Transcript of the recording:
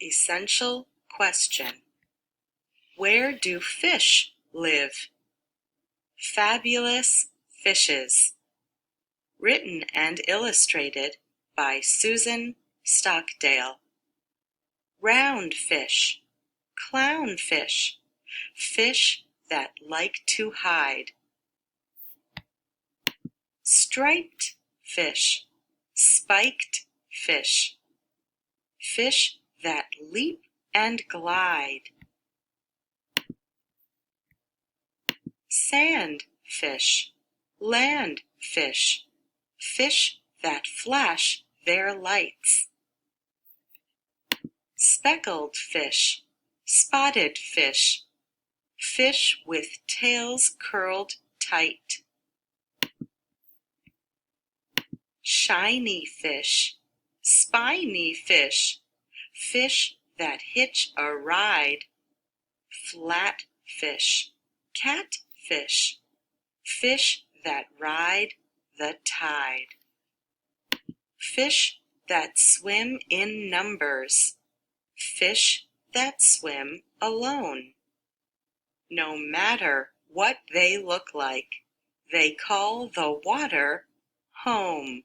Essential question. Where do fish live? Fabulous Fishes. Written and illustrated by Susan Stockdale. Round fish, clownfish, fish that like to hide. Striped fish, spiked fish, fish that leap and glide. Sand fish, land fish, fish that flash their lights. Speckled fish, spotted fish, fish with tails curled tight. Shiny fish, spiny fish, fish that hitch a ride. Flat fish, catfish, fish that ride the tide. Fish that swim in numbers, fish that swim alone. No matter what they look like, they call the water home.